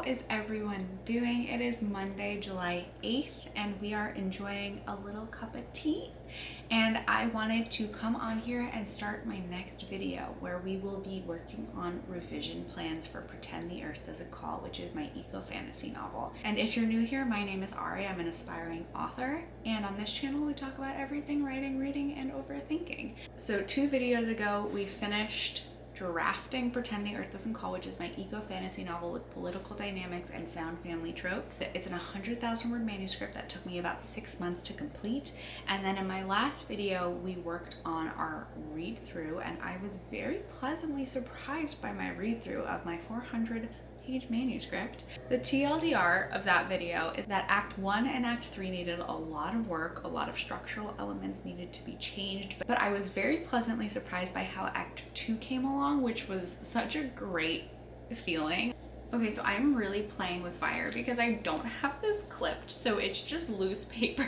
is everyone doing? It is Monday, July 8th, and we are enjoying a little cup of tea. And I wanted to come on here and start my next video where we will be working on revision plans for Pretend the Earth Doesn't Call, which is my eco-fantasy novel. And if you're new here, my name is Ari. I'm an aspiring author. And on this channel, we talk about everything writing, reading, and overthinking. So 2 videos ago, we finished drafting Pretend the Earth Doesn't Call, which is my eco-fantasy novel with political dynamics and found family tropes. It's an 100,000 word manuscript that took me about 6 months to complete. And then in my last video, we worked on our read-through, and I was very pleasantly surprised by my read-through of my 400-page manuscript. The TLDR of that video is that Act 1 and Act 3 needed a lot of work, a lot of structural elements needed to be changed, but I was very pleasantly surprised by how Act 2 came along, which was such a great feeling. Okay, so I'm really playing with fire because I don't have this clipped, so it's just loose paper.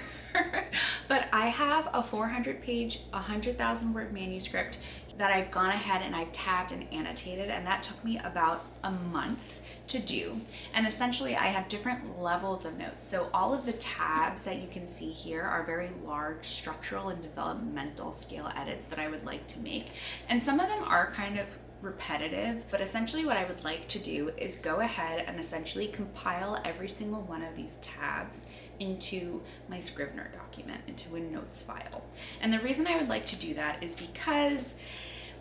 But I have a 400-page, 100,000 word manuscript that I've gone ahead and I've tabbed and annotated, and that took me about a month to do. And essentially I have different levels of notes. So all of the tabs that you can see here are very large structural and developmental scale edits that I would like to make. And some of them are kind of repetitive, but essentially what I would like to do is go ahead and essentially compile every single one of these tabs into my Scrivener document, into a notes file. And the reason I would like to do that is because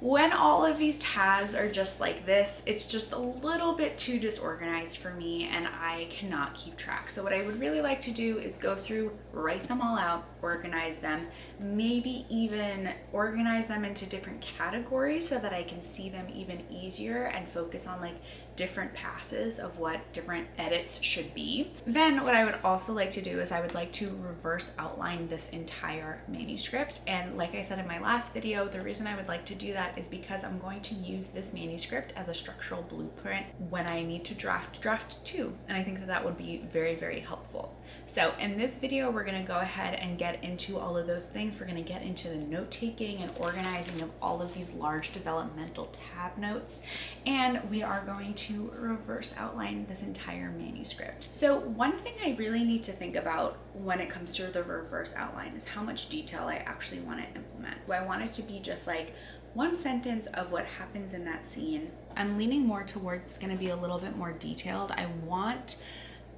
when all of these tabs are just like this, it's just a little bit too disorganized for me and I cannot keep track. So what I would really like to do is go through, write them all out, organize them, maybe even organize them into different categories so that I can see them even easier and focus on like different passes of what different edits should be. Then what I would also like to do is I would like to reverse outline this entire manuscript. And like I said in my last video, the reason I would like to do that is because I'm going to use this manuscript as a structural blueprint when I need to draft 2. And I think that that would be very, very helpful. So in this video, we're gonna go ahead and get into all of those things. We're gonna get into the note-taking and organizing of all of these large developmental tab notes. And we are going to reverse outline this entire manuscript. So one thing I really need to think about when it comes to the reverse outline is how much detail I actually want to implement. Do I want it to be just like one sentence of what happens in that scene? I'm leaning more towards it's gonna be a little bit more detailed. I want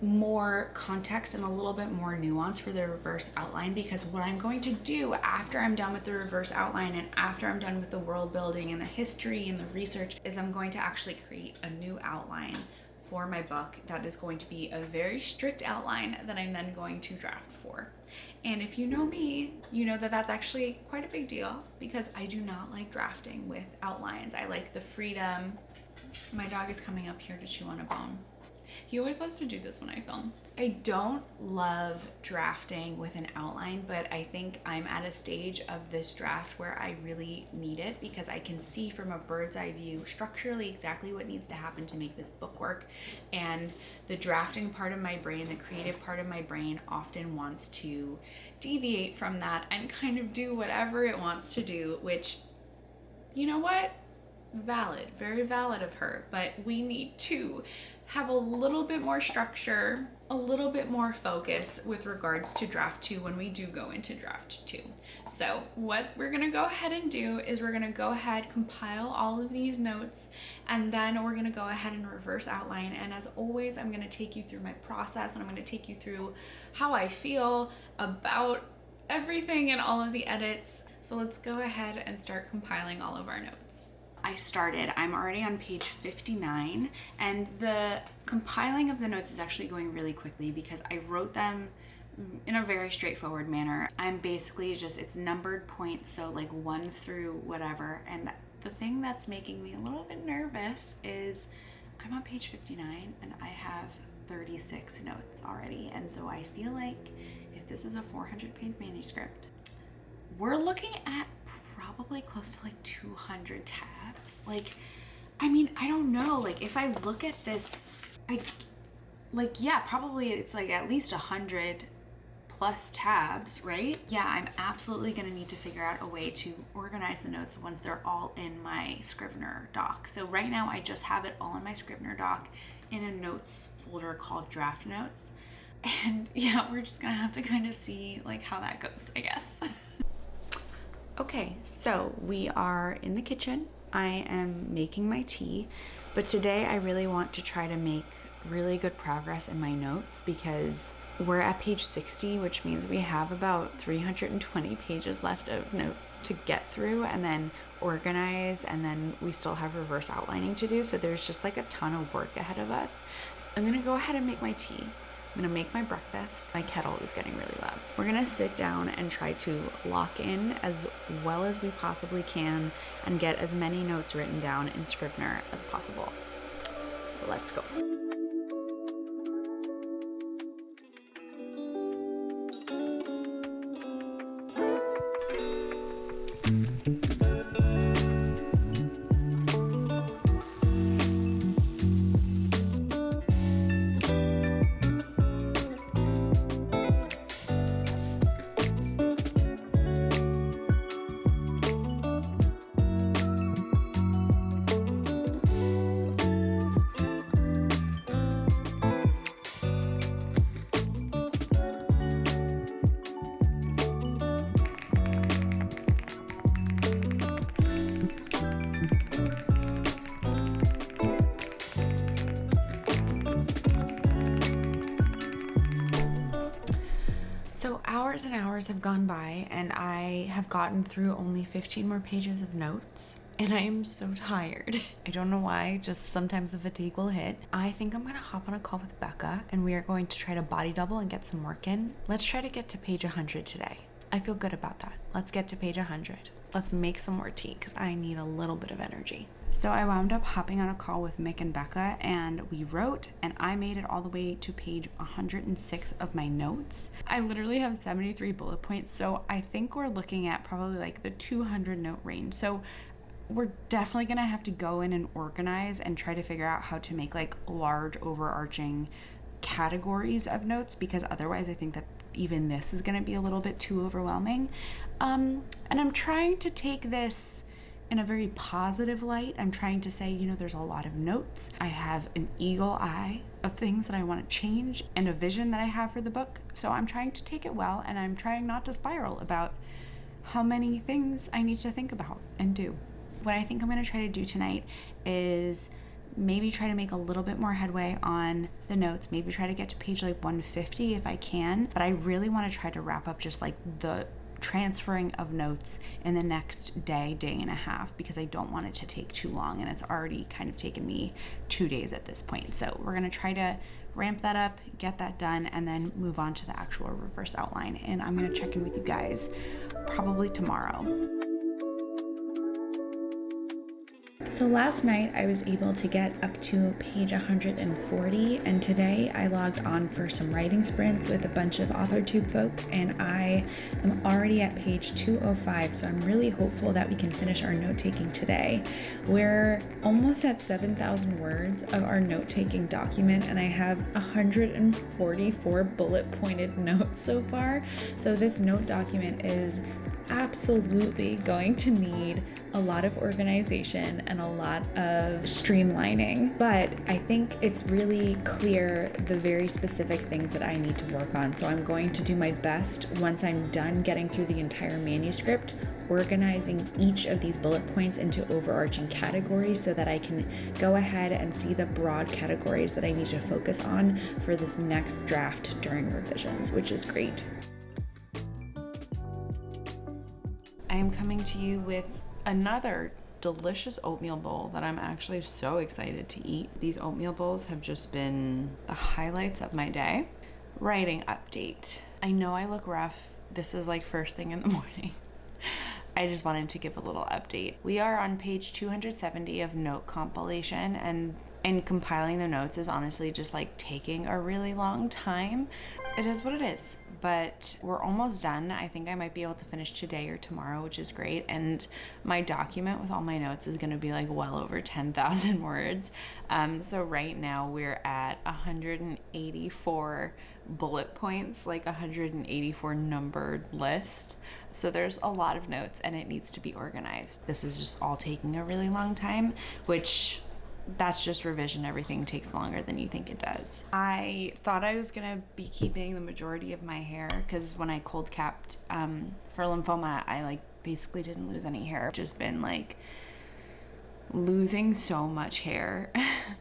more context and a little bit more nuance for the reverse outline, because what I'm going to do after I'm done with the reverse outline and after I'm done with the world building and the history and the research is I'm going to actually create a new outline for my book that is going to be a very strict outline that I'm then going to draft for. And if you know me, you know that that's actually quite a big deal because I do not like drafting with outlines. I like the freedom. My dog is coming up here to chew on a bone. He always loves to do this when I film. I don't love drafting with an outline, but I think I'm at a stage of this draft where I really need it because I can see from a bird's eye view structurally exactly what needs to happen to make this book work. And the drafting part of my brain, the creative part of my brain often wants to deviate from that and kind of do whatever it wants to do, which, you know what? Valid, very valid of her, but we need to have a little bit more structure, a little bit more focus with regards to draft 2 when we do go into draft 2. So what we're gonna go ahead and do is we're gonna go ahead, compile all of these notes, and then we're gonna go ahead and reverse outline. And as always, I'm gonna take you through my process and I'm gonna take you through how I feel about everything and all of the edits. So let's go ahead and start compiling all of our notes. I'm already on page 59, and the compiling of the notes is actually going really quickly because I wrote them in a very straightforward manner. I'm basically just, it's numbered points, so like 1 through whatever. And the thing that's making me a little bit nervous is I'm on page 59 and I have 36 notes already. And so I feel like if this is a 400-page manuscript, we're looking at probably close to like 200 tabs. Like, I mean, I don't know, like if I look at this, yeah, probably it's like at least 100 plus tabs, right? Yeah, I'm absolutely gonna need to figure out a way to organize the notes once they're all in my Scrivener doc. So right now I just have it all in my Scrivener doc in a notes folder called draft notes. And yeah, we're just gonna have to kind of see like how that goes, I guess. Okay, so we are in the kitchen. I am making my tea, but today I really want to try to make really good progress in my notes because we're at page 60, which means we have about 320 pages left of notes to get through and then organize, and then we still have reverse outlining to do, so there's just like a ton of work ahead of us. I'm gonna go ahead and make my tea. I'm gonna make my breakfast. My kettle is getting really loud. We're gonna sit down and try to lock in as well as we possibly can and get as many notes written down in Scrivener as possible. Let's go. So hours and hours have gone by and I have gotten through only 15 more pages of notes and I am so tired. I don't know why, just sometimes the fatigue will hit. I think I'm gonna hop on a call with Becca and we are going to try to body double and get some work in. Let's try to get to page 100 today. I feel good about that. Let's get to page 100. Let's make some more tea because I need a little bit of energy. So I wound up hopping on a call with Mick and Becca and we wrote, and I made it all the way to page 106 of my notes. I literally have 73 bullet points, so I think we're looking at probably like the 200 note range. So we're definitely gonna have to go in and organize and try to figure out how to make like large overarching categories of notes, because otherwise I think that even this is going to be a little bit too overwhelming. And I'm trying to take this in a very positive light. I'm trying to say, you know, there's a lot of notes. I have an eagle eye of things that I want to change and a vision that I have for the book. So I'm trying to take it well, and I'm trying not to spiral about how many things I need to think about and do. What I think I'm going to try to do tonight is maybe try to make a little bit more headway on the notes, maybe try to get to page like 150 if I can, but I really want to try to wrap up just like the transferring of notes in the next day and a half, because I don't want it to take too long, and it's already kind of taken me 2 days at this point. So we're going to try to ramp that up, get that done, and then move on to the actual reverse outline, and I'm going to check in with you guys probably tomorrow. So last night I was able to get up to page 140, and today I logged on for some writing sprints with a bunch of AuthorTube folks, and I am already at page 205, so I'm really hopeful that we can finish our note-taking today. We're almost at 7,000 words of our note-taking document, and I have 144 bullet-pointed notes so far, so this note document is absolutely going to need a lot of organization and a lot of streamlining, but I think it's really clear the very specific things that I need to work on. So I'm going to do my best once I'm done getting through the entire manuscript, organizing each of these bullet points into overarching categories so that I can go ahead and see the broad categories that I need to focus on for this next draft during revisions, which is great. I am coming to you with another delicious oatmeal bowl that I'm actually so excited to eat. These oatmeal bowls have just been the highlights of my day. Writing update. I know I look rough. This is like first thing in the morning. I just wanted to give a little update. We are on page 270 of note compilation, and compiling the notes is honestly just like taking a really long time. It is what it is. But we're almost done. I think I might be able to finish today or tomorrow, which is great. And my document with all my notes is going to be like well over 10,000 words. So right now we're at 184 bullet points, like 184 numbered list. So there's a lot of notes and it needs to be organized. This is just all taking a really long time, which that's just revision. Everything takes longer than you think it does. I thought I was gonna be keeping the majority of my hair because when I cold capped for lymphoma, I like basically didn't lose any hair. Just been like losing so much hair.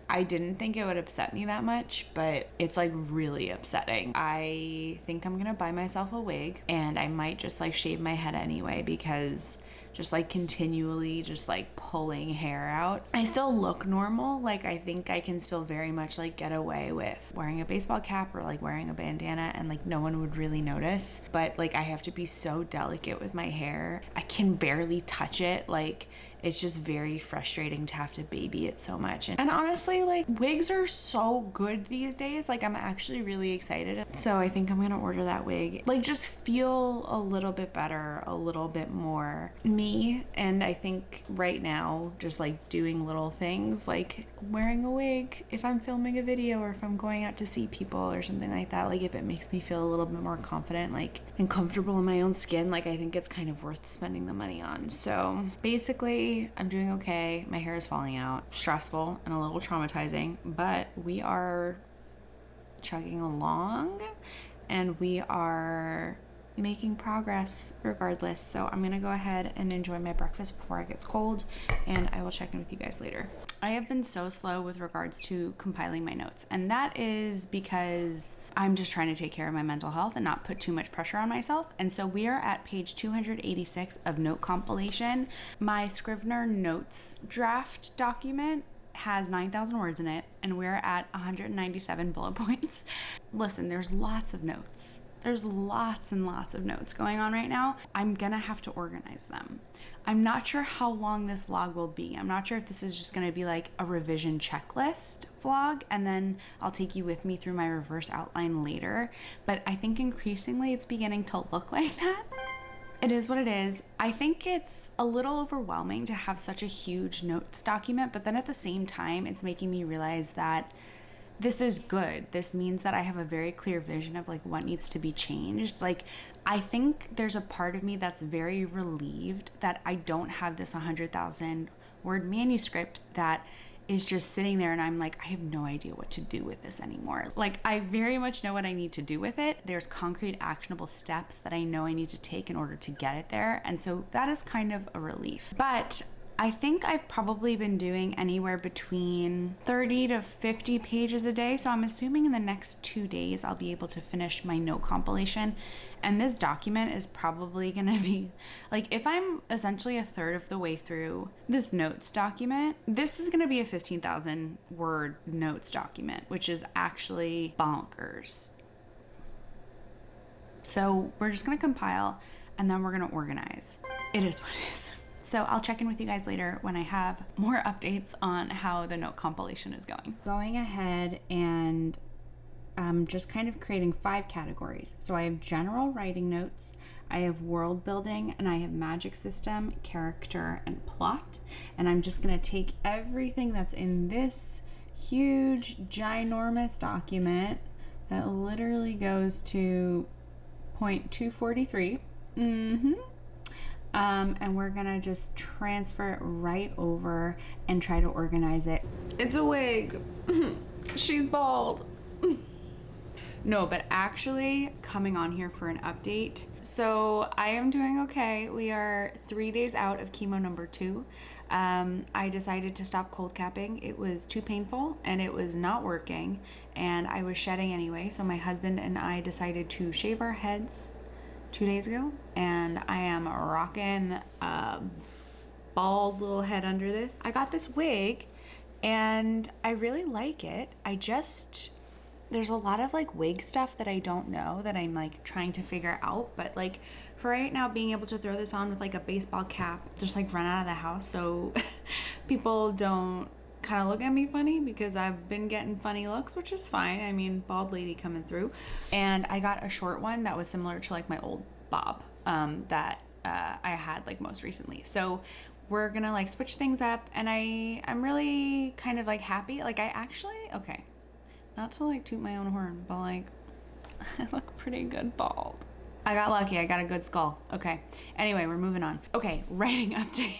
I didn't think it would upset me that much, but it's like really upsetting. I think I'm gonna buy myself a wig and I might just like shave my head anyway because just like continually just like pulling hair out. I still look normal. Like I think I can still very much like get away with wearing a baseball cap or like wearing a bandana and like no one would really notice. But like I have to be so delicate with my hair. I can barely touch it. Like it's just very frustrating to have to baby it so much. And honestly, like wigs are so good these days. Like I'm actually really excited. So I think I'm gonna order that wig. Like just feel a little bit better, a little bit more me. And I think right now, just like doing little things like wearing a wig if I'm filming a video or if I'm going out to see people or something like that, like if it makes me feel a little bit more confident, like and comfortable in my own skin, like I think it's kind of worth spending the money on. So basically I'm doing okay. My hair is falling out. Stressful and a little traumatizing, but we are chugging along and we are making progress regardless. So I'm gonna go ahead and enjoy my breakfast before it gets cold and I will check in with you guys later. I have been so slow with regards to compiling my notes, and that is because I'm just trying to take care of my mental health and not put too much pressure on myself. And so we are at page 286 of note compilation. My Scrivener notes draft document has 9,000 words in it and we're at 197 bullet points. Listen, there's lots of notes. There's lots and lots of notes going on right now. I'm gonna have to organize them. I'm not sure how long this vlog will be. I'm not sure if this is just gonna be like a revision checklist vlog and then I'll take you with me through my reverse outline later. But I think increasingly it's beginning to look like that. It is what it is. I think it's a little overwhelming to have such a huge notes document, but then at the same time, it's making me realize that this is good. This means that I have a very clear vision of like what needs to be changed. Like, I think there's a part of me that's very relieved that I don't have this 100,000 word manuscript that is just sitting there and I'm like, I have no idea what to do with this anymore. Like, I very much know what I need to do with it. There's concrete actionable steps that I know I need to take in order to get it there. And so that is kind of a relief. But I think I've probably been doing anywhere between 30 to 50 pages a day. So I'm assuming in the next 2 days, I'll be able to finish my note compilation. And this document is probably gonna be, like, if I'm essentially a third of the way through this notes document, this is gonna be a 15,000 word notes document, which is actually bonkers. So we're just gonna compile and then we're gonna organize. It is what it is. So I'll check in with you guys later when I have more updates on how the note compilation is going. Going ahead and just kind of creating 5 categories. So I have general writing notes, I have world building, and I have magic system, character, and plot. And I'm just gonna take everything that's in this huge, ginormous document that literally goes to point 243. And we're gonna just transfer it right over and try to organize it. It's a wig. She's bald. No, but actually coming on here for an update. So I am doing okay. We are 3 days out of chemo number 2. I decided to stop cold capping. It was too painful and it was not working and I was shedding anyway. So my husband and I decided to shave our heads 2 days ago, and I am rocking a bald little head under this. I got this wig and I really like it. There's a lot of like wig stuff that I don't know that I'm like trying to figure out, but like for right now, being able to throw this on with like a baseball cap, just like run out of the house so people don't kind of look at me funny, because I've been getting funny looks, which is fine. I mean, bald lady coming through. And I got a short one that was similar to like my old bob that I had like most recently. So we're gonna like switch things up, and I'm really kind of like happy. Like I actually, okay, not to like toot my own horn, but like I look pretty good bald. I got lucky. I got a good skull. Okay. Anyway, we're moving on. Okay, writing update.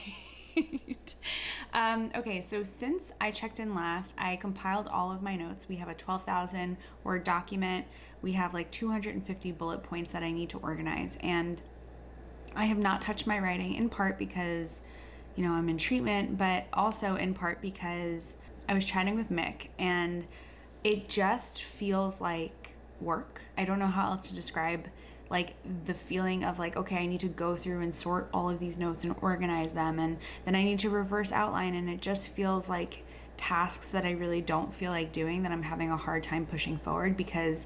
Okay, so since I checked in last, I compiled all of my notes. We have a 12,000 word document. We have like 250 bullet points that I need to organize. And I have not touched my writing, in part because, I'm in treatment, but also in part because I was chatting with Mick and it just feels like work. I don't know how else to describe like the feeling of like, okay, I need to go through and sort all of these notes and organize them, and then I need to reverse outline, and it just feels like tasks that I really don't feel like doing, that I'm having a hard time pushing forward, because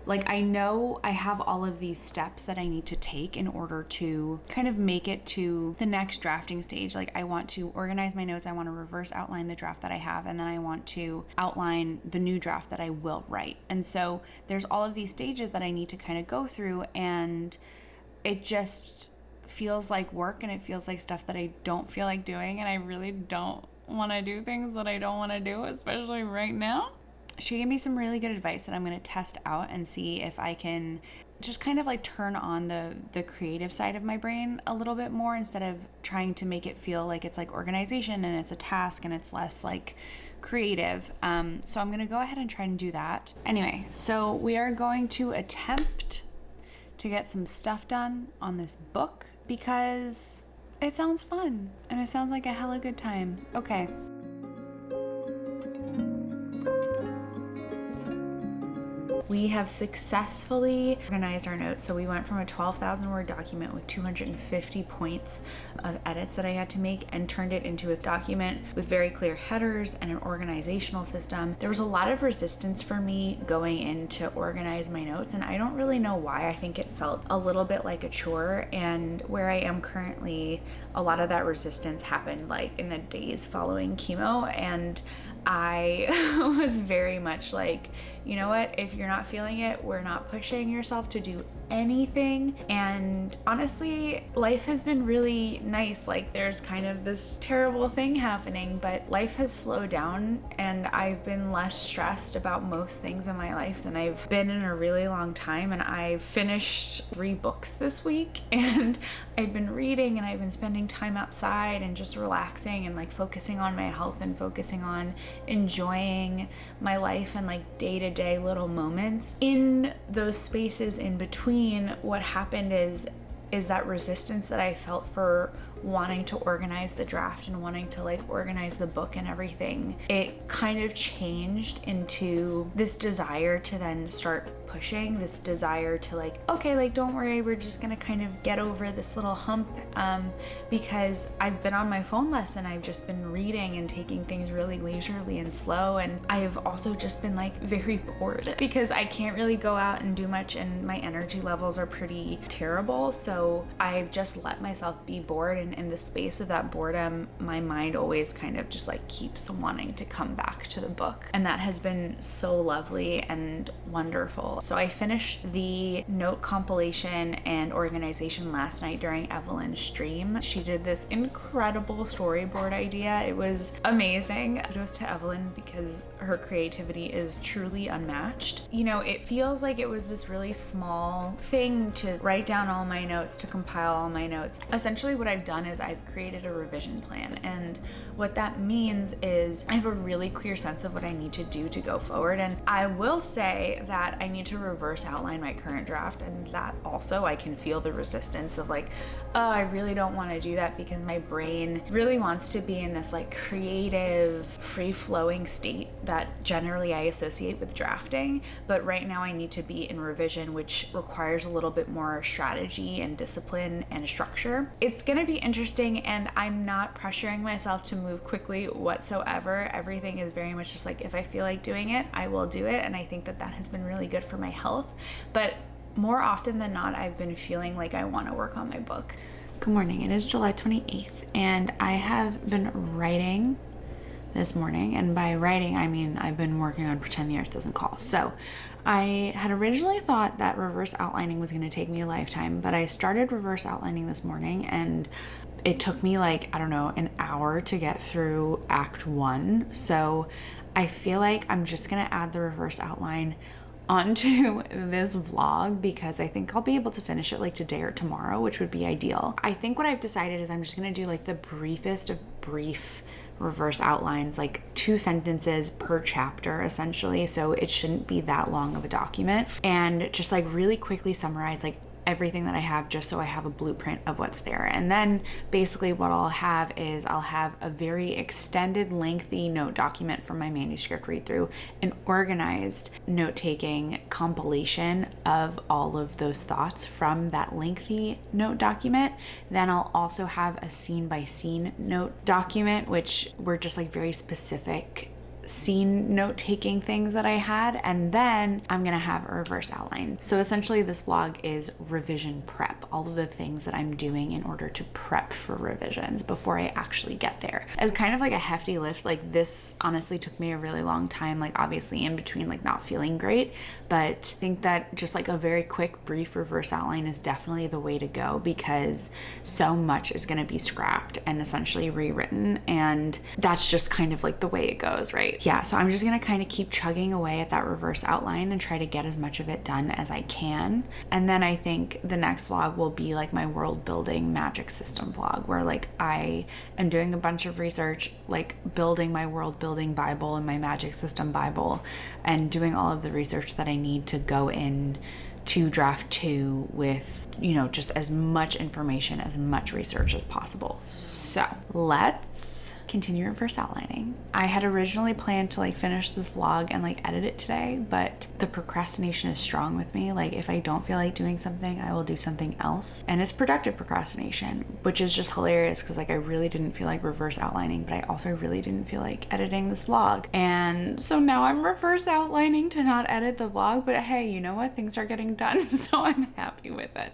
like I know I have all of these steps that I need to take in order to kind of make it to the next drafting stage. Like I want to organize my notes, I want to reverse outline the draft that I have, and then I want to outline the new draft that I will write. And so there's all of these stages that I need to kind of go through, and it just feels like work, and it feels like stuff that I don't feel like doing, and I really don't want to do things that I don't want to do, especially right now. She gave me some really good advice that I'm going to test out and see if I can just kind of like turn on the creative side of my brain a little bit more, instead of trying to make it feel like it's like organization and it's a task and it's less like creative. So I'm going to go ahead and try and do that. Anyway, so we are going to attempt to get some stuff done on this book because it sounds fun and it sounds like a hella good time. Okay. We have successfully organized our notes. So we went from a 12,000 word document with 250 points of edits that I had to make, and turned it into a document with very clear headers and an organizational system. There was a lot of resistance for me going in to organize my notes, and I don't really know why. I think it felt a little bit like a chore, and where I am currently, a lot of that resistance happened like in the days following chemo, and I was very much like, you know what, if you're not feeling it, we're not pushing yourself to do anything. And honestly, life has been really nice. Like there's kind of this terrible thing happening, but life has slowed down, and I've been less stressed about most things in my life than I've been in a really long time. And I've finished 3 books this week, and I've been reading, and I've been spending time outside and just relaxing and like focusing on my health and focusing on enjoying my life and like day-to-day little moments. In those spaces in between, what happened is that resistance that I felt for wanting to organize the draft and wanting to like organize the book and everything, it kind of changed into this desire to then start pushing, this desire to like, okay, like don't worry, we're just gonna kind of get over this little hump, because I've been on my phone less, and I've just been reading and taking things really leisurely and slow, and I've also just been like very bored because I can't really go out and do much, and my energy levels are pretty terrible. So I've just let myself be bored, and in the space of that boredom, my mind always kind of just like keeps wanting to come back to the book, and that has been so lovely and wonderful. So I finished the note compilation and organization last night during Evelyn's stream. She did this incredible storyboard idea. It was amazing. Kudos to Evelyn, because her creativity is truly unmatched. It feels like it was this really small thing to write down all my notes, to compile all my notes. Essentially what I've done is I've created a revision plan, and what that means is I have a really clear sense of what I need to do to go forward. And I will say that I need to reverse outline my current draft, and that also I can feel the resistance of like, oh, I really don't want to do that, because my brain really wants to be in this like creative, free-flowing state that generally I associate with drafting. But right now I need to be in revision, which requires a little bit more strategy and discipline and structure. It's gonna be interesting, and I'm not pressuring myself to move quickly whatsoever. Everything is very much just like, if I feel like doing it, I will do it. And I think that has been really good for my health. But more often than not, I've been feeling like I want to work on my book. Good morning. It is July 28th, and I have been writing this morning. And by writing, I mean I've been working on Pretend the Earth Doesn't Call. So I had originally thought that reverse outlining was going to take me a lifetime, but I started reverse outlining this morning, and it took me like, I don't know, an hour to get through Act 1. So I feel like I'm just going to add the reverse outline onto this vlog because I think I'll be able to finish it like today or tomorrow, which would be ideal. I think what I've decided is I'm just gonna do like the briefest of brief reverse outlines, like 2 sentences per chapter essentially, so it shouldn't be that long of a document, and just like really quickly summarize like everything that I have, just so I have a blueprint of what's there. And then basically what I'll have is I'll have a very extended, lengthy note document from my manuscript read through, an organized note-taking compilation of all of those thoughts from that lengthy note document. Then I'll also have a scene by scene note document, which were just like very specific scene note-taking things that I had, and then I'm gonna have a reverse outline. So essentially this vlog is revision prep, all of the things that I'm doing in order to prep for revisions before I actually get there. It's kind of like a hefty lift. Like this honestly took me a really long time, like obviously in between like not feeling great, but I think that just like a very quick brief reverse outline is definitely the way to go, because so much is gonna be scrapped and essentially rewritten, and that's just kind of like the way it goes, right? Yeah, so I'm just gonna kind of keep chugging away at that reverse outline and try to get as much of it done as I can. And then I think the next vlog will be like my world building magic system vlog, where like I am doing a bunch of research, like building my world building Bible and my magic system Bible, and doing all of the research that I need to go in to draft 2 with, you know, just as much information, as much research as possible. So let's continue reverse outlining. I had originally planned to like finish this vlog and like edit it today, but the procrastination is strong with me. Like if I don't feel like doing something, I will do something else, and it's productive procrastination, which is just hilarious because like I really didn't feel like reverse outlining, but I also really didn't feel like editing this vlog, and so now I'm reverse outlining to not edit the vlog. But hey, you know what, things are getting done, so I'm happy with it.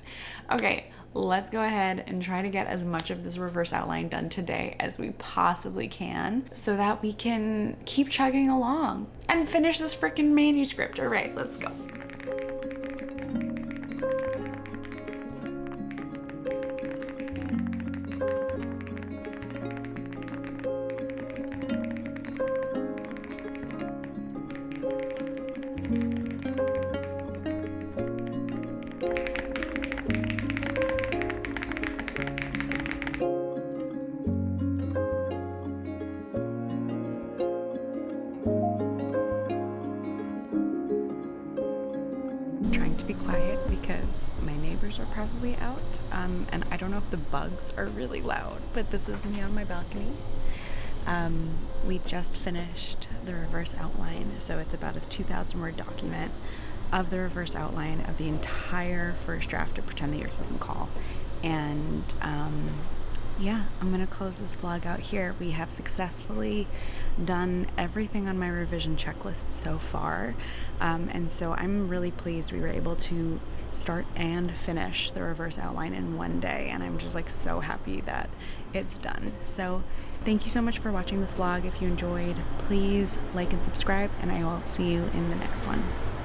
Okay, let's go ahead and try to get as much of this reverse outline done today as we possibly can, so that we can keep chugging along and finish this freaking manuscript. All right, let's go. Be quiet because my neighbors are probably out, and I don't know if the bugs are really loud, but this is me on my balcony. We just finished the reverse outline, so it's about a 2,000 word document of the reverse outline of the entire first draft of Pretend the Earth Doesn't Call. And yeah, I'm gonna close this vlog out here. We have successfully done everything on my revision checklist so far, and so I'm really pleased we were able to start and finish the reverse outline in one day, and I'm just like so happy that it's done. So thank you so much for watching this vlog. If you enjoyed, please like and subscribe, and I will see you in the next one.